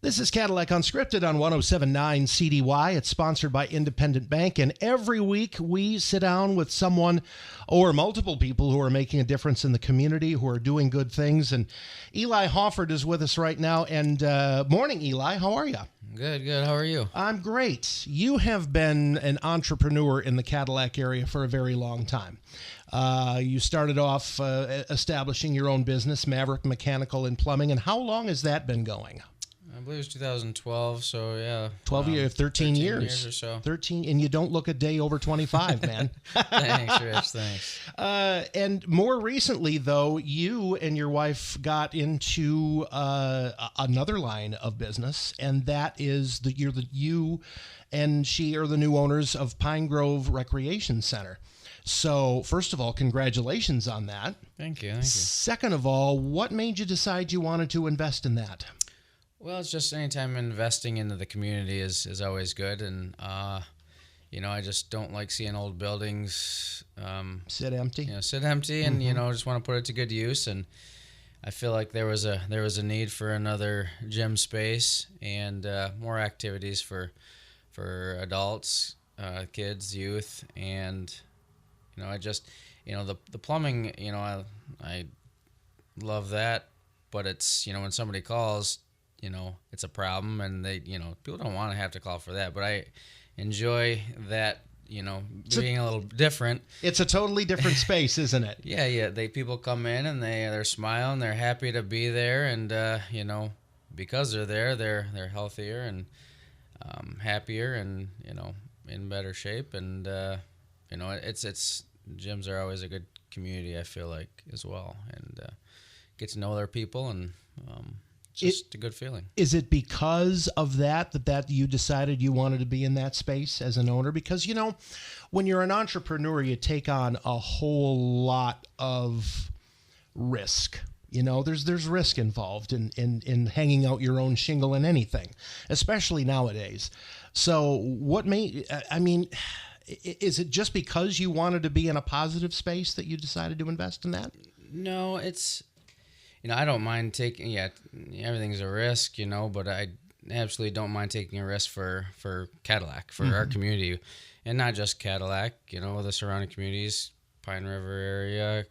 This is Cadillac Unscripted on 107.9 CDY. It's sponsored by Independent Bank, and every week we sit down with someone or multiple people who are making a difference in the community, who are doing good things. And Eli Hoffert is with us right now. And morning, Eli. How are you? Good. How are you? I'm great. You have been an entrepreneur in the Cadillac area for a very long time. You started off establishing your own business, Maverick Mechanical and Plumbing. And how long has that been going? I believe it was 2012, so yeah. 12 years, 13 years or so. 13, and you don't look a day over 25, man. Thanks, Rich, thanks. And more recently, though, you and your wife got into another line of business, and that is you and she are the new owners of Pine Grove Recreation Center. So, first of all, congratulations on that. Thank you. Second of all, what made you decide you wanted to invest in that? Well, it's just anytime investing into the community is always good, and I just don't like seeing old buildings sit empty. Sit empty, and just want to put it to good use. And I feel like there was a need for another gym space and more activities for adults, kids, youth, and I just the plumbing. I love that, but it's when somebody calls. It's a problem, and they, people don't want to have to call for that, but I enjoy that, being a little different. It's a totally different space, isn't it? Yeah. People come in and they're smiling, they're happy to be there, and because they're there, they're healthier and happier, and in better shape, and it's gyms are always a good community, I feel like, as well, and get to know their people, and just a good feeling. Is it because of that you decided you wanted to be in that space as an owner? Because, when you're an entrepreneur, you take on a whole lot of risk. There's risk involved in hanging out your own shingle in anything, especially nowadays. So is it just because you wanted to be in a positive space that you decided to invest in that? No, it's... I don't mind taking, everything's a risk, but I absolutely don't mind taking a risk for Cadillac, for our community, and not just Cadillac, the surrounding communities, Pine River area,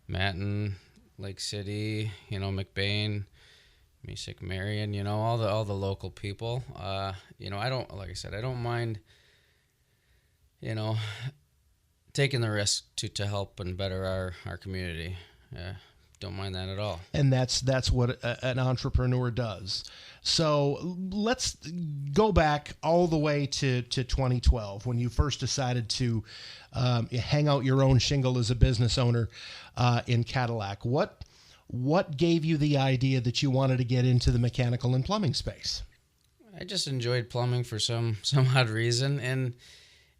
Matin, Lake City, McBain, Mesick, Marion, all the local people. I don't mind, taking the risk to help and better our community. Don't mind that at all. And that's what an entrepreneur does. So let's go back all the way to 2012 when you first decided to hang out your own shingle as a business owner in Cadillac. What gave you the idea that you wanted to get into the mechanical and plumbing space? I just enjoyed plumbing for some odd reason, and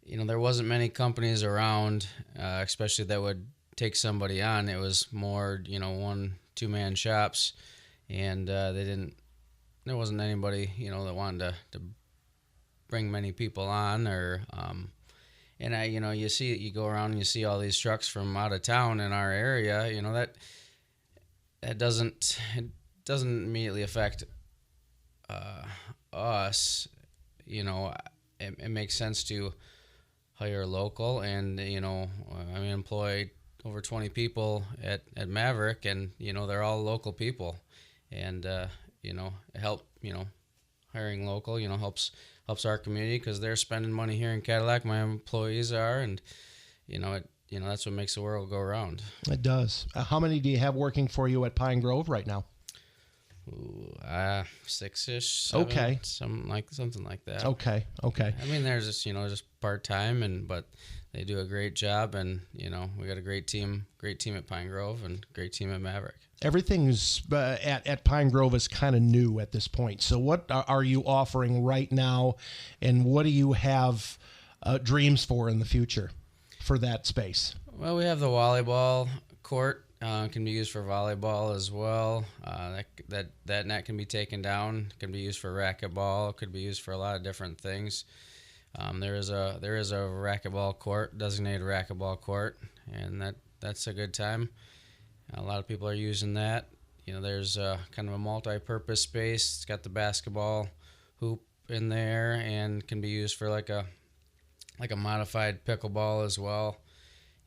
there wasn't many companies around, especially that would take somebody on. It was more 1-2 man shops, and there wasn't anybody that wanted to bring many people on, or and you go around and you see all these trucks from out of town in our area, that doesn't immediately affect us. It makes sense to hire local, and employ over 20 people at Maverick, and they're all local people, and hiring local helps our community, because they're spending money here in Cadillac, my employees are, and that's what makes the world go round. It does. How many do you have working for you at Pine Grove right now? 6-ish. Okay. Something like that. Okay. There's just part-time, but they do a great job, and we got a great team at Pine Grove, and great team at Maverick. Everything's at Pine Grove is kind of new at this point. So what are you offering right now, and what do you have dreams for in the future for that space? Well, we have the volleyball court. Can be used for volleyball as well. That net can be taken down. Can be used for racquetball. Could be used for a lot of different things. There is a racquetball court, designated racquetball court, and that's a good time. A lot of people are using that. there's kind of a multi-purpose space. It's got the basketball hoop in there and can be used for like a modified pickleball as well.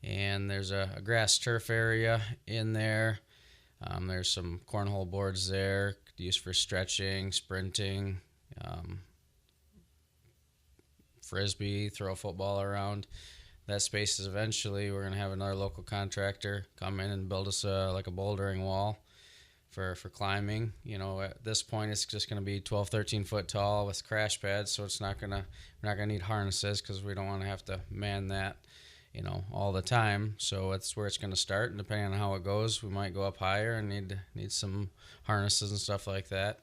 And there's a grass turf area in there. There's some cornhole boards there used for stretching, sprinting, frisbee, throw a football around. That space is eventually, we're going to have another local contractor come in and build us like a bouldering wall for climbing. At this point, it's just going to be 12, 13 foot tall with crash pads, so we're not going to need harnesses because we don't want to have to man that, all the time. So that's where it's going to start, and depending on how it goes, we might go up higher and need some harnesses and stuff like that.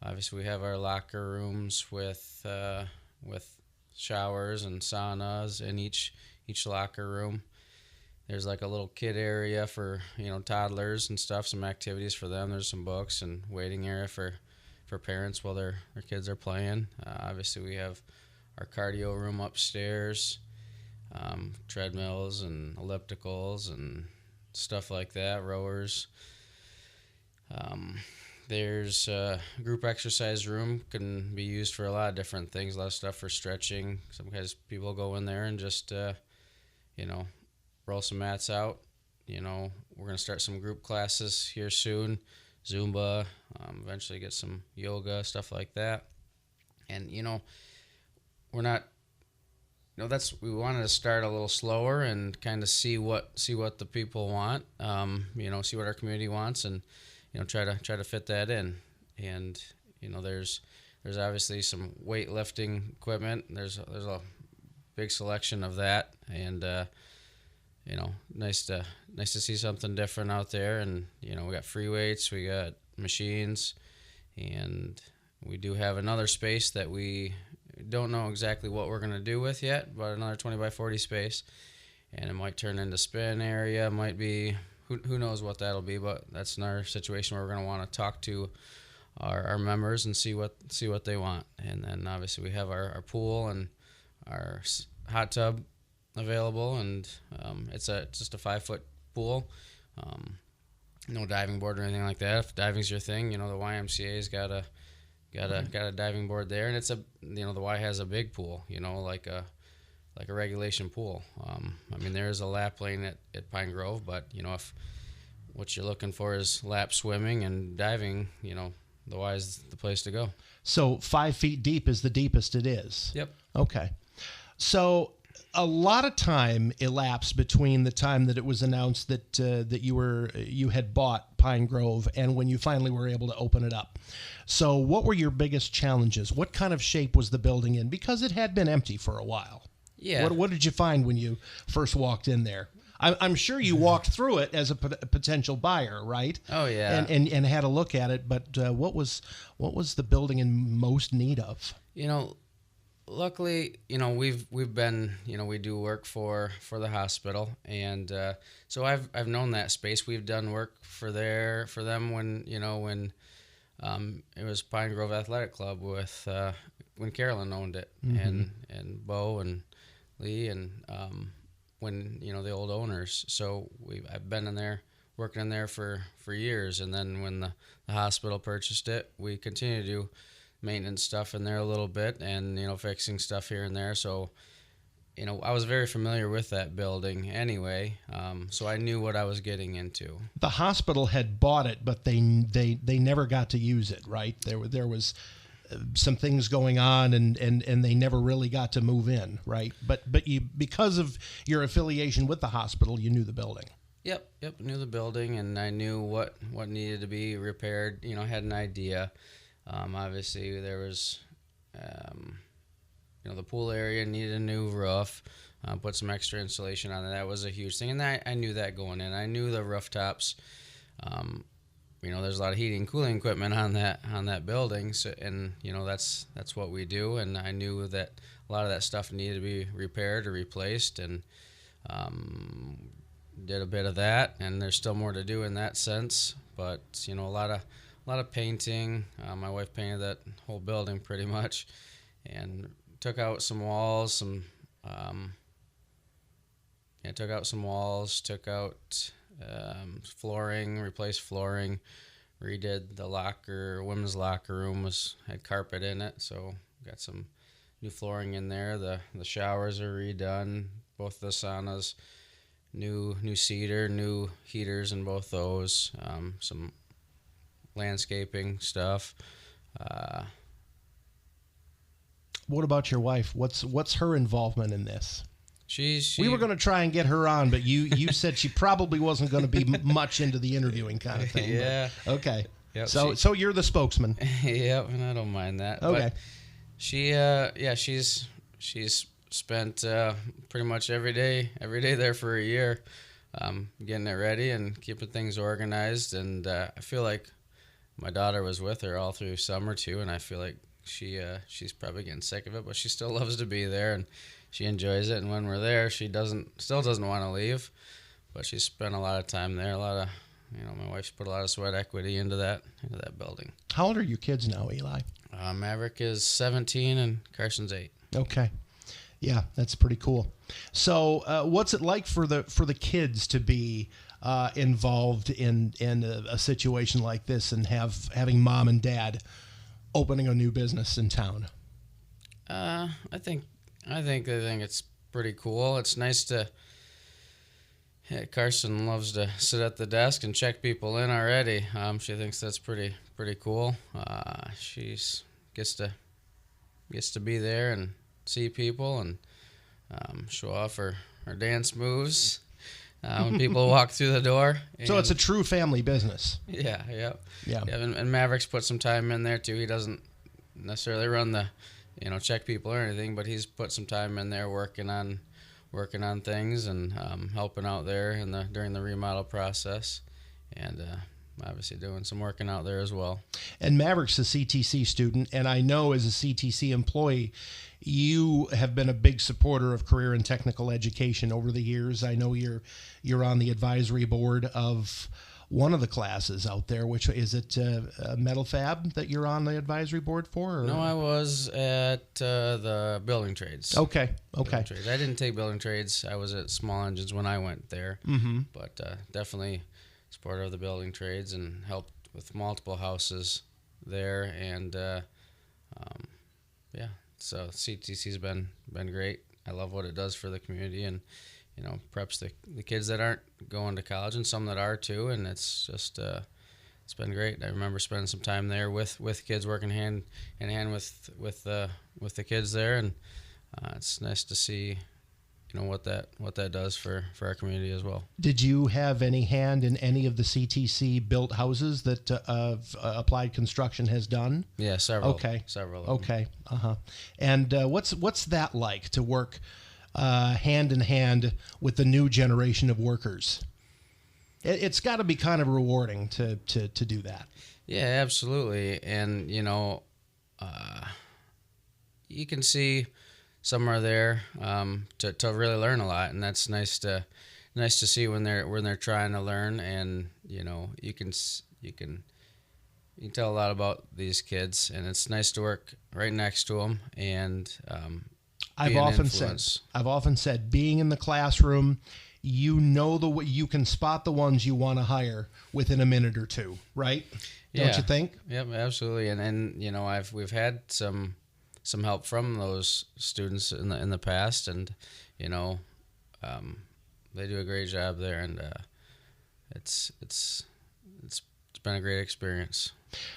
Obviously, we have our locker rooms with showers and saunas in each locker room. There's like a little kid area for toddlers and stuff, some activities for them. There's some books and waiting area for parents while their kids are playing. Obviously, we have our cardio room upstairs, treadmills and ellipticals and stuff like that, rowers. There's a group exercise room, can be used for a lot of different things, a lot of stuff for stretching. Sometimes people go in there and just, roll some mats out. We're going to start some group classes here soon, Zumba, eventually get some yoga, stuff like that. And, we're not, we wanted to start a little slower and kind of see what the people want, see what our community wants, and try to fit that in. And there's obviously some weightlifting equipment. There's a big selection of that, and nice to see something different out there. And we got free weights, we got machines, and we do have another space that we don't know exactly what we're going to do with yet, but another 20 by 40 space, and it might turn into spin area, might be. Who knows what that'll be, but that's another situation where we're going to want to talk to our members and see what they want. And then obviously we have our pool and our hot tub available, and it's just a 5-foot pool, no diving board or anything like that. If diving's your thing, the YMCA's got a diving board there, and it's the Y has a big pool, like a regulation pool. There is a lap lane at Pine Grove, but if what you're looking for is lap swimming and diving, the Y is the place to go. So 5 feet deep is the deepest it is. Yep. Okay. So a lot of time elapsed between the time that it was announced that you had bought Pine Grove and when you finally were able to open it up. So what were your biggest challenges? What kind of shape was the building in? Because it had been empty for a while. Yeah. What did you find when you first walked in there? I'm sure you walked through it as a potential buyer, right? Oh yeah. And had a look at it, but what was the building in most need of? Luckily, we've been, we do work for the hospital, and so I've known that space. We've done work for them when it was Pine Grove Athletic Club with when Carolyn owned it, mm-hmm. and Bo and Lee, and when the old owners. So I've been in there, working in there for years, and then when the hospital purchased it, we continue to do maintenance stuff in there a little bit, and fixing stuff here and there. So I was very familiar with that building anyway, so I knew what I was getting into. The hospital had bought it, but they never got to use it, right? There was some things going on, and they never really got to move in, right? But you, because of your affiliation with the hospital, you knew the building. Yep, knew the building, and I knew what needed to be repaired. Had an idea. Obviously, there was, the pool area needed a new roof. Put some extra insulation on it. That was a huge thing, and I knew that going in. I knew the rooftops. There's a lot of heating and cooling equipment on that building, so, and that's what we do. And I knew that a lot of that stuff needed to be repaired or replaced, and did a bit of that. And there's still more to do in that sense, but a lot of painting. My wife painted that whole building pretty much, and took out some walls. Took out flooring, replaced flooring, redid the women's locker room had carpet in it, so got some new flooring in there. The showers are redone, both the saunas, new cedar, new heaters in both those, some landscaping stuff. What about your wife? What's her involvement in this? We were going to try and get her on, but you said she probably wasn't going to be much into the interviewing kind of thing. Yeah. But, okay. Yep, so you're the spokesman. Yep, and I don't mind that. Okay. But she's spent pretty much every day there for a year, getting it ready and keeping things organized. And I feel like my daughter was with her all through summer too, and I feel like she's probably getting sick of it, but she still loves to be there and she enjoys it. And when we're there, she still doesn't want to leave, but she spent a lot of time there. My wife's put a lot of sweat equity into that building. How old are your kids now, Eli? Maverick is 17 and Carson's 8. Okay. Yeah, that's pretty cool. So what's it like for the kids to be involved in a situation like this and having mom and dad opening a new business in town? I think it's pretty cool. It's nice to. Carson loves to sit at the desk and check people in already. She thinks that's pretty cool. She gets to be there and see people and show off her dance moves when people walk through the door. So it's a true family business. Yeah. And Maverick's put some time in there too. He doesn't necessarily run the, check people or anything, but he's put some time in there working on things and helping out there during the remodel process, and obviously doing some working out there as well. And Maverick's a CTC student, and I know as a CTC employee, you have been a big supporter of career and technical education over the years. I know you're on the advisory board of one of the classes out there. Which is it, Metal Fab that you're on the advisory board for? Or? No, I was at the building trades. Okay. Building trades. I didn't take building trades. I was at small engines when I went there. Mm-hmm. But definitely supporter of the building trades and helped with multiple houses there. And so CTC's been great. I love what it does for the community and preps the kids that aren't going to college and some that are too, and it's just it's been great. I remember spending some time there with kids, working hand in hand with the kids there, and it's nice to see what that does for our community as well. Did you have any hand in any of the CTC built houses that Applied Construction has done? Yeah, several. Okay, several. Okay, And what's that like to work hand in hand with the new generation of workers? It's got to be kind of rewarding to do that. Yeah, absolutely. And you can see somewhere there to really learn a lot, and that's nice to see when they're trying to learn. And you can tell a lot about these kids, and it's nice to work right next to them. And I've often said, being in the classroom, you can spot the ones you want to hire within a minute or two, right? Yeah. Don't you think? Yep, absolutely. And we've had some help from those students in the past, and they do a great job there, and it's been a great experience.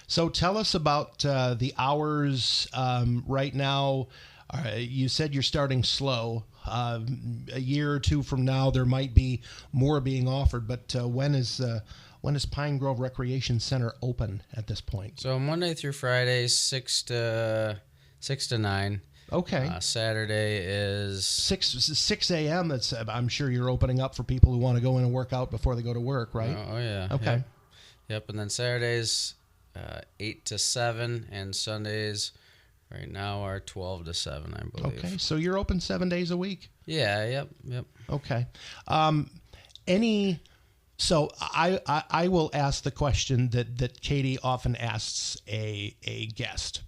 So tell us about the hours right now. You said you're starting slow. A year or two from now, there might be more being offered. But when is Pine Grove Recreation Center open at this point? So Monday through Friday, 6 to 9. Okay. Saturday is 6 a.m. That's I'm sure you're opening up for people who want to go in and work out before they go to work, right? Oh yeah. Okay. Yep. And then Saturdays 8 to 7, and Sundays right now are 12 to 7, I believe. Okay, so you're open 7 days a week? Yeah, yep. Okay. So I will ask the question that Katie often asks a guest.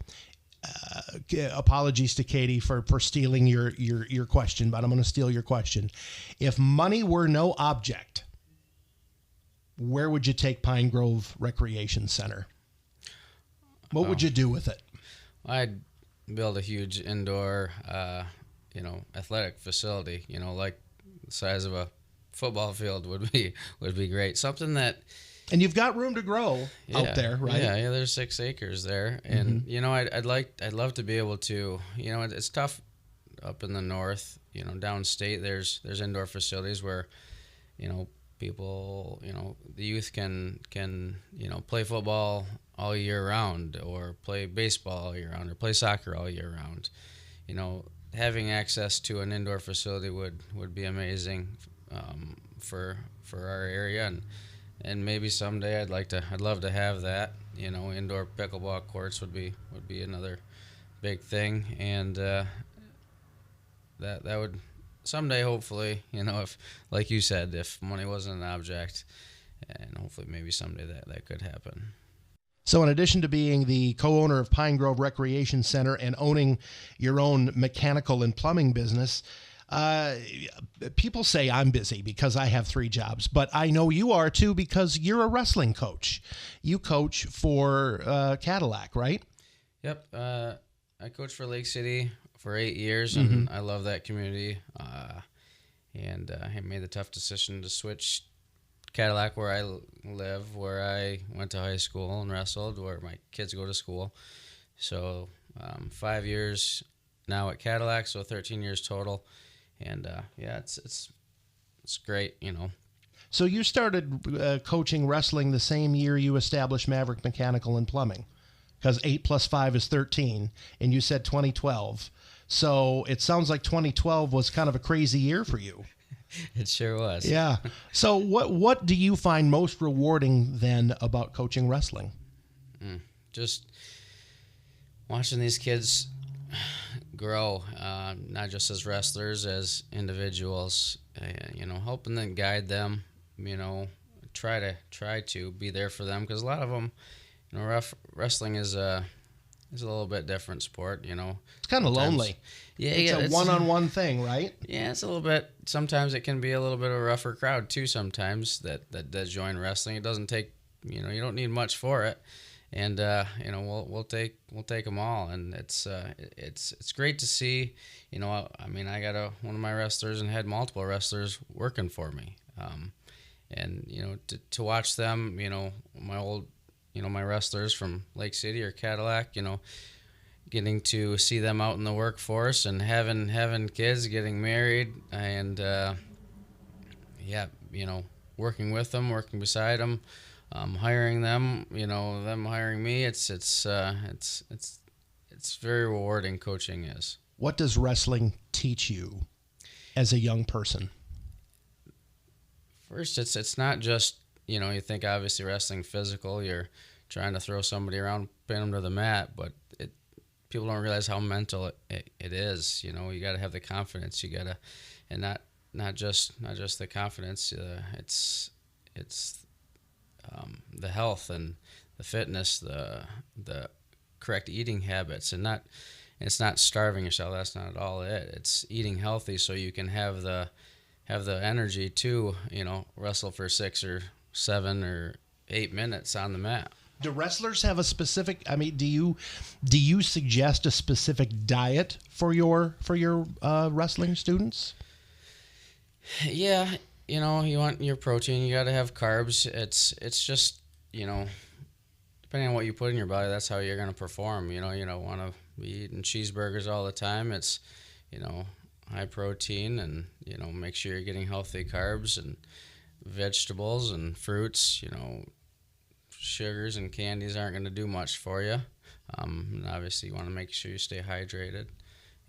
Apologies to Katie for stealing your question, but I'm going to steal your question. If money were no object, where would you take Pine Grove Recreation Center? What would you do with it? I'd build a huge indoor, athletic facility. Like the size of a football field would be great. Something that. And you've got room to grow out there, right? Yeah. There's 6 acres there, and I'd love to be able to. It's tough up in the north. Downstate, there's indoor facilities where, people, the youth can play football all year round, or play baseball all year round, or play soccer all year round. Having access to an indoor facility would be amazing for our area, and maybe someday I'd love to have that. Indoor pickleball courts would be another big thing, and that would someday, hopefully, if, like you said, if money wasn't an object, and hopefully maybe someday that could happen. So in addition to being the co-owner of Pine Grove Recreation Center and owning your own mechanical and plumbing business, people say I'm busy because I have 3 jobs, but I know you are too because you're a wrestling coach. You coach for Cadillac, right? Yep. I coached for Lake City for 8 years, and I love that community. And I made the tough decision to switch Cadillac, where I live, where I went to high school and wrestled, where my kids go to school. So 5 years now at Cadillac, so 13 years total. And it's great, So you started coaching wrestling the same year you established Maverick Mechanical and Plumbing, because 8 + 5 is 13, and you said 2012. So it sounds like 2012 was kind of a crazy year for you. It sure was. Yeah. So what do you find most rewarding then about coaching wrestling? Just watching these kids grow, not just as wrestlers, as individuals. Helping them, guide them. Try to be there for them, because a lot of them, wrestling is a little bit different sport. It's kind of lonely. Yeah, it's a one-on-one thing, right? Yeah, it's a little bit. Sometimes it can be a little bit of a rougher crowd too. Sometimes that join wrestling. It doesn't take, you don't need much for it, and we'll take them all, and it's great to see. I got one of my wrestlers and had multiple wrestlers working for me, and to watch them, my wrestlers from Lake City or Cadillac, getting to see them out in the workforce and having kids, getting married, and working with them, working beside them, hiring them, them hiring me. It's very rewarding. Coaching is. What does wrestling teach you as a young person? First, it's not just, you think obviously wrestling physical, you're trying to throw somebody around, pin them to the mat, but people don't realize how mental it is. You got to have the confidence. You got to, and not just the confidence. It's the health and the fitness, the correct eating habits, and it's not starving yourself. That's not at all it. It's eating healthy so you can have the energy to wrestle for 6 or 7 or 8 minutes on the mat. Do wrestlers have a specific? Do you suggest a specific diet for your wrestling students? Yeah, you want your protein. You got to have carbs. It's just depending on what you put in your body, that's how you're going to perform. You don't want to be eating cheeseburgers all the time. It's high protein, and make sure you're getting healthy carbs and vegetables and fruits. Sugars and candies aren't going to do much for you. And obviously, you want to make sure you stay hydrated.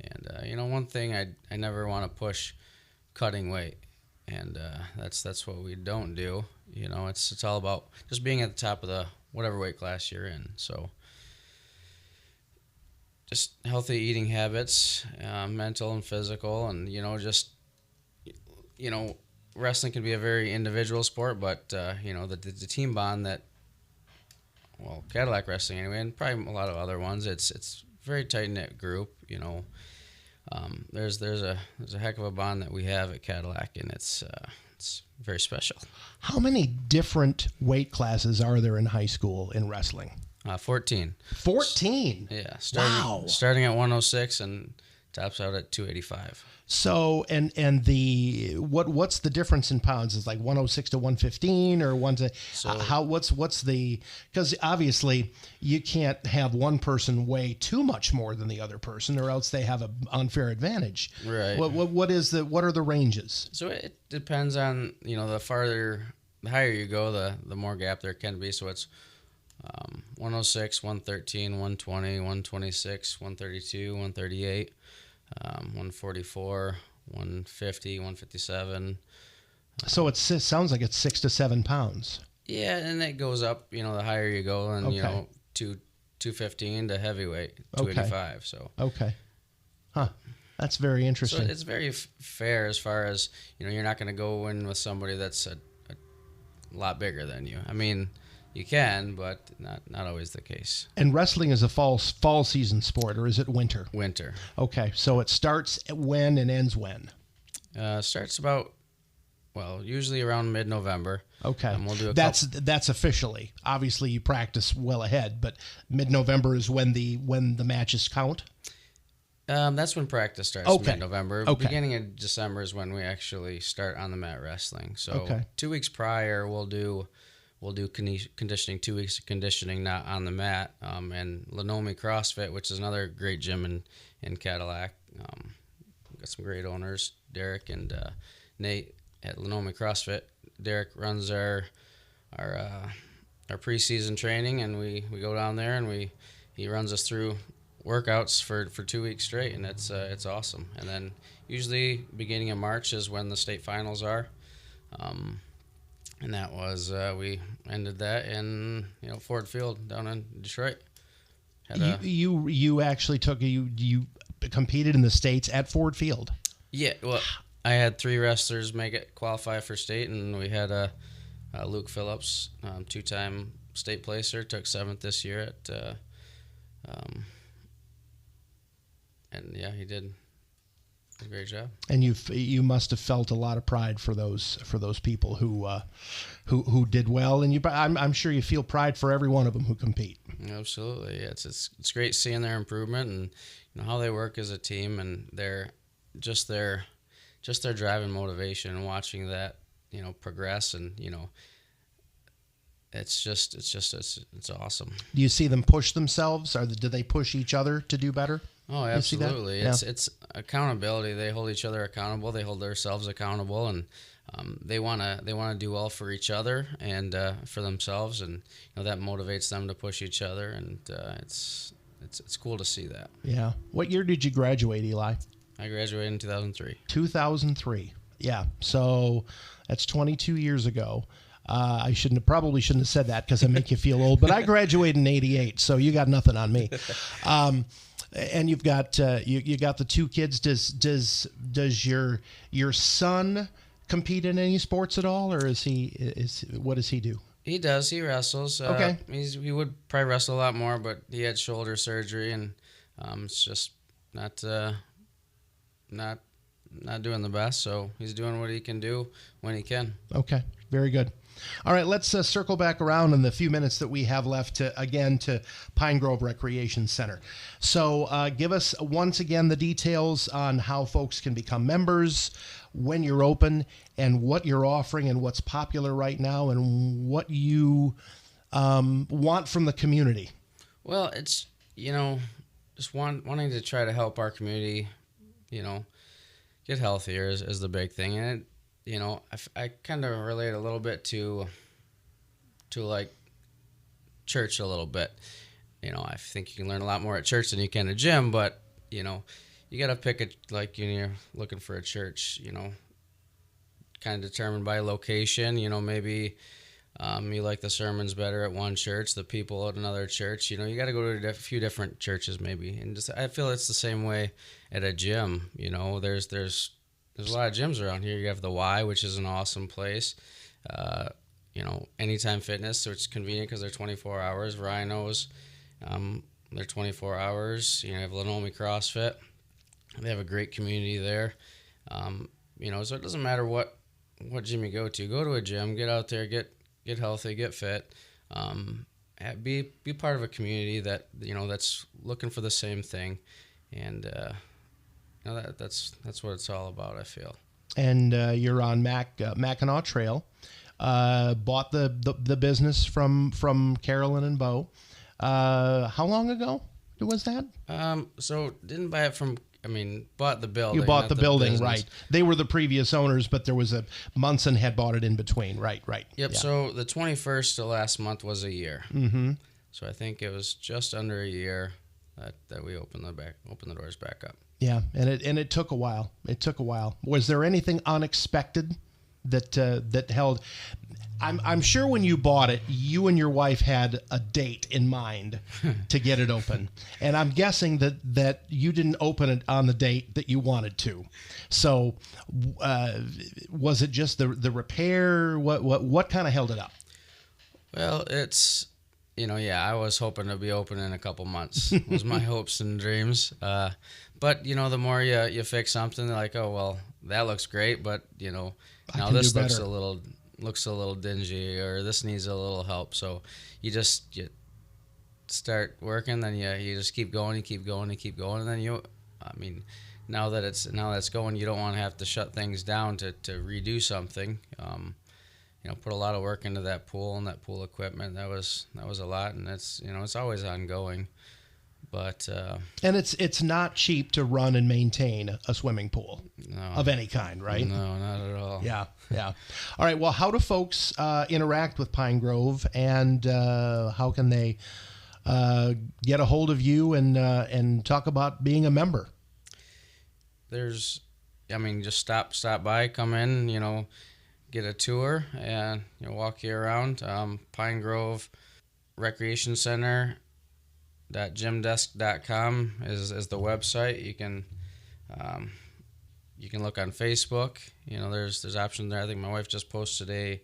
And one thing I never want to push cutting weight, and that's what we don't do. It's all about just being at the top of the whatever weight class you're in. So just healthy eating habits, mental and physical, and wrestling can be a very individual sport, but the team bond that. Well, Cadillac wrestling anyway, and probably a lot of other ones. It's very tight knit group. There's a heck of a bond that we have at Cadillac, and it's it's very special. How many different weight classes are there in high school in wrestling? 14. 14? Yeah. Wow. Starting at 106 and tops out at 285. So, and the what's the difference in pounds? Is like 106 to 115 or one to what's the, because obviously you can't have one person weigh too much more than the other person or else they have an unfair advantage. Right. What are the ranges? So it depends on, the higher you go, the more gap there can be. So it's 106, 113, 120, 126, 132, 138. 144, 150, 157. So it sounds like it's 6 to 7 pounds. Yeah, and it goes up, the higher you go, and, Okay. 215 to heavyweight, 285. Okay. So. Okay. Huh. That's very interesting. So it's very fair as far as, you're not going to go in with somebody that's a lot bigger than you. I mean, you can, but not always the case. And wrestling is a fall season sport, or is it winter? Winter. Okay, so it starts when and ends when? Starts about, usually around mid-November. Okay, We'll do that's officially. Obviously, you practice well ahead, but mid-November is when the matches count. That's when practice starts. Okay. Mid-November. Okay. Beginning of December is when we actually start on the mat wrestling. So Okay. 2 weeks prior, we'll do conditioning, 2 weeks of conditioning, not on the mat. And Lenomi CrossFit, which is another great gym in Cadillac. We've got some great owners, Derek and Nate at Lenomi CrossFit. Derek runs our preseason training, and we go down there and he runs us through workouts for 2 weeks straight, and it's awesome. And then usually beginning of March is when the state finals are. And that was we ended that in Ford Field down in Detroit. You actually you competed in the States at Ford Field. Yeah, well, I had 3 wrestlers qualify for state, and we had Luke Phillips, 2-time state placer, took 7th this year at, and yeah, he did a great job. And you must have felt a lot of pride for those people who did well, and I'm sure you feel pride for every one of them who compete. Absolutely, yeah. It's great seeing their improvement and how they work as a team, and their drive and motivation, and watching that progress, and it's awesome. Do you see them push themselves, or do they push each other to do better? Oh, absolutely. It's accountability. They hold each other accountable. They hold themselves accountable, and they wanna do well for each other and for themselves, and that motivates them to push each other, and it's cool to see that. Yeah. What year did you graduate, Eli? I graduated in 2003. 2003. Yeah. So that's 22 years ago. I probably shouldn't have said that because I make you feel old, but I graduated in 88, so you got nothing on me. And you've got you got the 2 kids. Does your son compete in any sports at all, or what does he do? He does. He wrestles. Okay. He would probably wrestle a lot more, but he had shoulder surgery, and it's just not doing the best. So he's doing what he can do when he can. Okay. Very good. All right, let's circle back around in the few minutes that we have left to Pine Grove Recreation Center. So give us once again the details on how folks can become members, when you're open, and what you're offering, and what's popular right now, and what you want from the community. Well, it's just wanting to try to help our community, get healthier is the big thing, and I kind of relate a little bit to like church a little bit. I think you can learn a lot more at church than you can at gym, but you got to pick you're looking for a church, kind of determined by location. Maybe you like the sermons better at one church, the people at another church. You got to go to a few different churches maybe, and I feel it's the same way at a gym. There's a lot of gyms around here. You have the Y, which is an awesome place. Anytime Fitness, so it's convenient because they're 24 hours. Rhinos, they're 24 hours. You have Lenomi CrossFit. They have a great community there. So it doesn't matter what what gym you go to. Go to a gym, get out there, get healthy, get fit. Be part of a community that that's looking for the same thing, and that's what it's all about, I feel. And you're on Mackinac Trail. Bought the business from Carolyn and Bo. How long ago was that? So didn't buy it from. Bought the building. You bought the building, business. right? They were the previous owners, but there was Munson had bought it in between, right? Yep. Yeah. So the 21st to last month was a year. Mm-hmm. So I think it was just under a year that we opened the doors back up. Yeah, and it took a while. It took a while. Was there anything unexpected that held? I'm sure when you bought it, you and your wife had a date in mind to get it open, and I'm guessing that you didn't open it on the date that you wanted to. So, was it just the repair? What kind of held it up? Well, it's I was hoping to be open in a couple months. Was my hopes and dreams. But the more you fix something, they're like, oh well, that looks great, but now this looks a little dingy, or this needs a little help. So you start working, then you just keep going, and then now that it's going, you don't want to have to shut things down to redo something. Put a lot of work into that pool and that pool equipment. That was a lot, and it's always ongoing. But and it's not cheap to run and maintain a swimming pool of any kind, right? No, not at all. Yeah. All right. Well, how do folks interact with Pine Grove, and how can they get a hold of you and talk about being a member? Just stop by, come in, get a tour, and walk you around. Pine Grove Recreation Center. .gymdesk.com is the website. You can look on Facebook. There's options there. I think my wife just posted a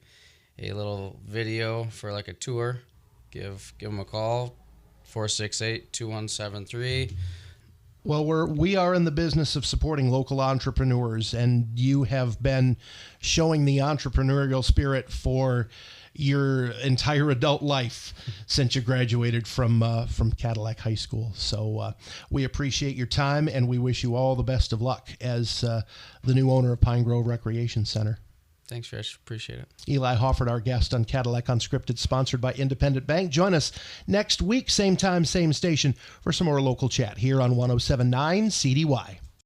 little video for like a tour. Give them a call, 468-2173. Well, we are in the business of supporting local entrepreneurs, and you have been showing the entrepreneurial spirit for your entire adult life since you graduated from Cadillac High School. So we appreciate your time, and we wish you all the best of luck as the new owner of Pine Grove Recreation Center. Thanks, Rich. Appreciate it. Eli Hoffert, our guest on Cadillac Unscripted, sponsored by Independent Bank. Join us next week, same time, same station, for some more local chat here on 107.9 CDY.